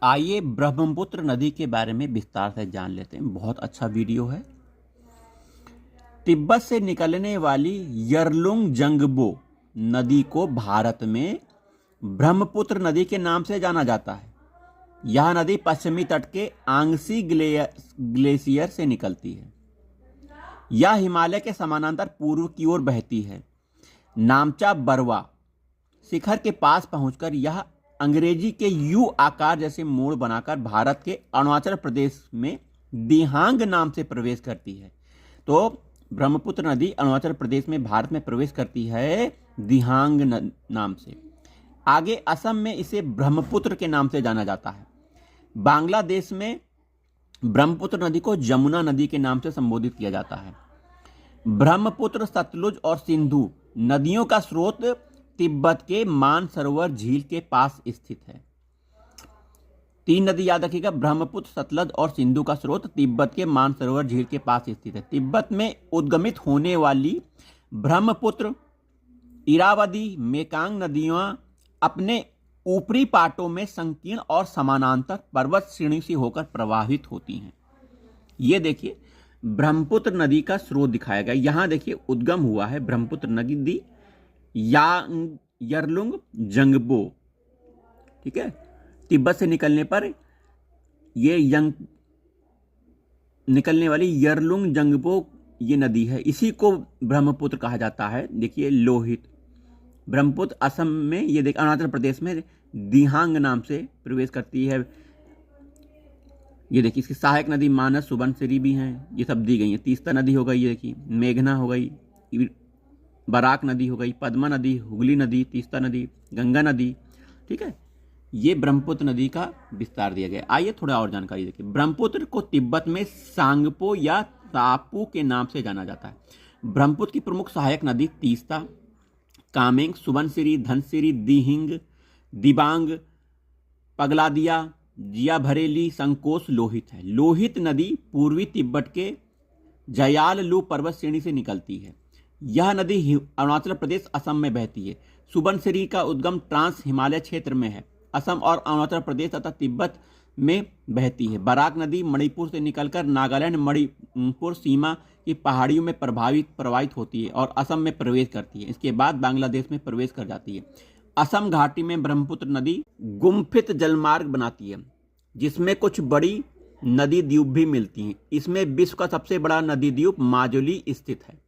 आइए ब्रह्मपुत्र नदी के बारे में विस्तार से जान लेते हैं। बहुत अच्छा वीडियो है। तिब्बत से निकलने वाली यरलुंग जंगबो नदी को भारत में ब्रह्मपुत्र नदी के नाम से जाना जाता है। यह नदी पश्चिमी तट के आंगसी ग्लेशियर से निकलती है। यह हिमालय के समानांतर पूर्व की ओर बहती है। नामचा बरवा शिखर के पास पहुंचकर यह अंग्रेजी के यू आकार जैसे मोड़ बनाकर भारत के अरुणाचल प्रदेश में दिहांग नाम से प्रवेश करती है। तो ब्रह्मपुत्र नदी अरुणाचल प्रदेश में भारत में प्रवेश करती है दिहांग नाम से। आगे असम में इसे ब्रह्मपुत्र के नाम से जाना जाता है। बांग्लादेश में ब्रह्मपुत्र नदी को जमुना नदी के नाम से संबोधित किया जाता है। ब्रह्मपुत्र, सतलुज और सिंधु नदियों का स्रोत तिब्बत के मानसरोवर झील के पास स्थित है। 3 नदी याद रखिएगा, ब्रह्मपुत्र, सतलज और सिंधु का स्रोत तिब्बत के मानसरोवर झील के पास स्थित है। तिब्बत में उद्गमित होने वाली ब्रह्मपुत्र, इरावदी, मेकांग नदियां अपने ऊपरी पाटों में संकीर्ण और समानांतर पर्वत श्रेणी से होकर प्रवाहित होती हैं। ये देखिए ब्रह्मपुत्र नदी का स्रोत दिखाया गया। यहां देखिए उद्गम हुआ है ब्रह्मपुत्र नदी यरलुंग जंगबो, ठीक है। तिब्बत से निकलने पर ये निकलने वाली यरलुंग जंगबो ये नदी है। इसी को ब्रह्मपुत्र कहा जाता है। देखिए लोहित ब्रह्मपुत्र असम में, ये देख अरुणाचल प्रदेश में दिहांग नाम से प्रवेश करती है। ये देखिए इसकी सहायक नदी मानस, सुबनसिरी भी हैं, ये सब दी गई हैं। तीस्ता नदी हो गई, ये देखिए मेघना हो गई, बराक नदी हो गई, पद्मा नदी, हुगली नदी, तीस्ता नदी, गंगा नदी, ठीक है। ये ब्रह्मपुत्र नदी का विस्तार दिया गया। आइए थोड़ा और जानकारी देखिए। ब्रह्मपुत्र को तिब्बत में सांगपो या तापू के नाम से जाना जाता है। ब्रह्मपुत्र की प्रमुख सहायक नदी तीस्ता, कामेंग, सुबनसिरी, धनसिरी, दिहिंग, दिबांग, पगलादिया, जिया भरेली, संकोस, लोहित है। लोहित नदी पूर्वी तिब्बत के जयाललू पर्वत श्रेणी से निकलती है। यह नदी अरुणाचल प्रदेश, असम में बहती है। सुबनसिरी का उद्गम ट्रांस हिमालय क्षेत्र में है। असम और अरुणाचल प्रदेश तथा तिब्बत में बहती है। बराक नदी मणिपुर से निकलकर नागालैंड मणिपुर सीमा की पहाड़ियों में प्रवाहित होती है और असम में प्रवेश करती है। इसके बाद बांग्लादेश में प्रवेश कर जाती है। असम घाटी में ब्रह्मपुत्र नदी गुम्फित जलमार्ग बनाती है, जिसमें कुछ बड़ी नदी द्वीप भी मिलती हैं। इसमें विश्व का सबसे बड़ा नदी द्वीप माजुली स्थित है।